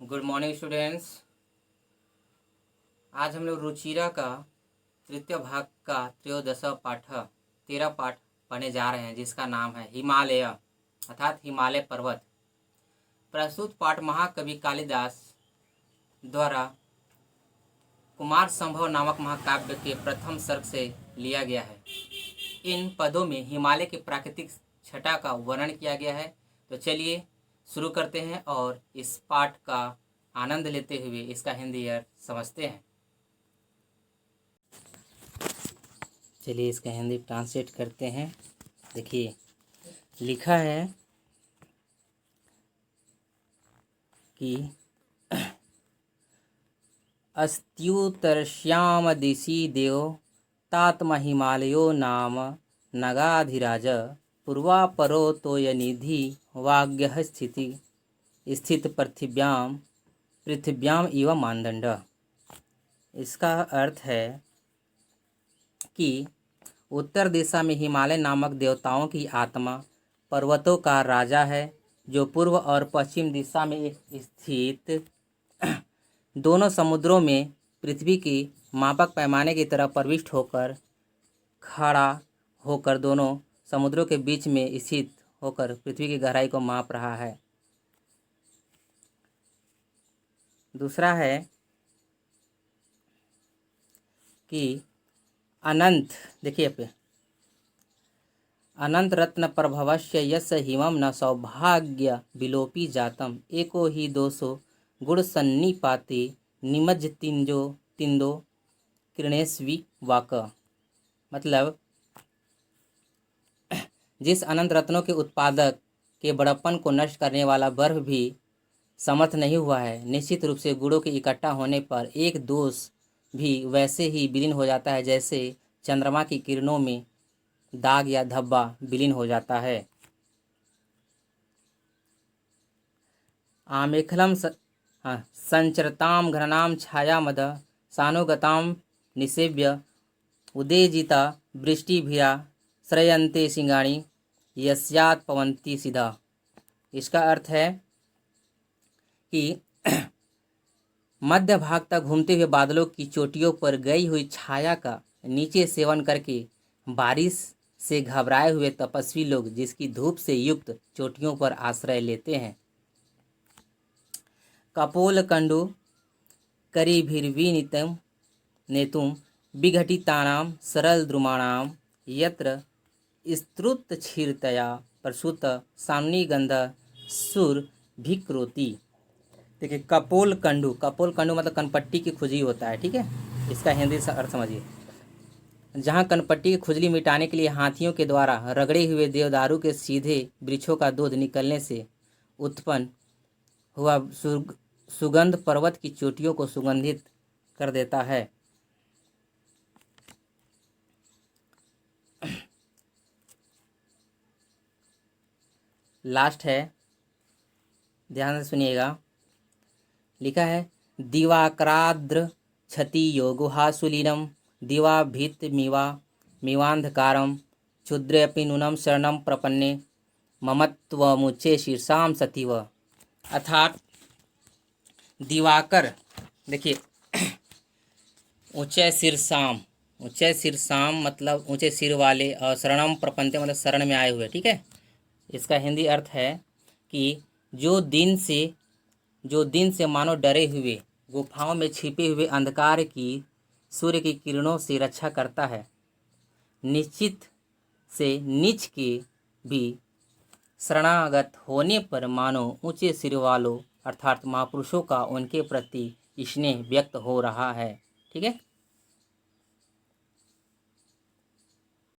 Good morning students. आज हम लोग रुचिरा का तृतीय भाग का त्रयोदश पाठ 13 पाठ पढ़ने जा रहे हैं, जिसका नाम है हिमालय अर्थात हिमालय पर्वत। प्रस्तुत पाठ महाकवि कालिदास द्वारा कुमार संभव नामक महाकाव्य के प्रथम सर्ग से लिया गया है। इन पदों में हिमालय की प्राकृतिक छटा का वर्णन किया गया है। तो चलिए शुरू करते हैं और इस पाठ का आनंद लेते हुए इसका हिंदी अर्थ समझते हैं। चलिए इसका हिंदी ट्रांसलेट करते हैं। देखिए लिखा है कि अस्त्युतरश्याम दिशि देव तात्म हिमालयो नाम नगाधिराज पूर्वापरो तोयनिधि वाग्यः स्थित पृथिव्याम इव मानदंड। इसका अर्थ है कि उत्तर दिशा में हिमालय नामक देवताओं की आत्मा पर्वतों का राजा है, जो पूर्व और पश्चिम दिशा में स्थित दोनों समुद्रों में पृथ्वी की मापक पैमाने की तरह प्रविष्ट होकर खड़ा होकर दोनों समुद्रों के बीच में स्थित होकर पृथ्वी की गहराई को माप रहा है। दूसरा है कि अनंत, देखिए पे अनंत रत्न प्रभवस्य यस हिमम न सौभाग्य विलोपी जातम एको ही दोषो गुण सन्निपाते निमज्ज तिंदो कृणेस्वी वाक। मतलब जिस अनंत रत्नों के उत्पादक के बड़प्पन को नष्ट करने वाला बर्फ भी समर्थ नहीं हुआ है, निश्चित रूप से गुणों के इकट्ठा होने पर एक दोष भी वैसे ही विलीन हो जाता है जैसे चंद्रमा की किरणों में दाग या धब्बा विलीन हो जाता है। आमेखलम संचरताम घनानाम छाया मद सानुगताम निसेव्य उदेजिता वृष्टिभिरा श्रयन्ते सिंगाणी यस्यात् पवन्ति सिधा। इसका अर्थ है कि मध्य भाग तक घूमते हुए बादलों की चोटियों पर गई हुई छाया का नीचे सेवन करके बारिश से घबराए हुए तपस्वी लोग जिसकी धूप से युक्त चोटियों पर आश्रय लेते हैं। कपोल कंडु करीभिर्विनीतं नेतुम विघटितानां सरल द्रुमाणां यत्र स्तुतक्षीरतया प्रसूत सामनीगंध सुर भिक्रोति। देखिए कपोल कंडु मतलब कनपट्टी की खुजली होता है, ठीक है। इसका हिंदी अर्थ समझिए। जहाँ कनपट्टी की खुजली मिटाने के लिए हाथियों के द्वारा रगड़े हुए देवदारू के सीधे वृक्षों का दूध निकलने से उत्पन्न हुआ सुगंध पर्वत की चोटियों को सुगंधित कर देता है। लास्ट है, ध्यान से सुनिएगा। लिखा है दिवाक्राद्र क्षतियो गुहासुलीनम दिवाभित मिवांधकारम क्षुद्रेऽपि नूनम शरणम प्रपन्ने ममत्वमुच्चे शीर्षाम सतीव। अर्थात दिवाकर, देखिए ऊंचे शीर्षाम मतलब ऊंचे सिर वाले, और शरणम प्रपन्ते मतलब शरण में आए हुए, ठीक है। इसका हिंदी अर्थ है कि जो दिन से मानो डरे हुए गुफाओं में छिपे हुए अंधकार की सूर्य की किरणों से रक्षा करता है, निश्चित से नीच के भी शरणागत होने पर मानो ऊंचे सिर वालों अर्थात महापुरुषों का उनके प्रति स्नेह व्यक्त हो रहा है, ठीक है।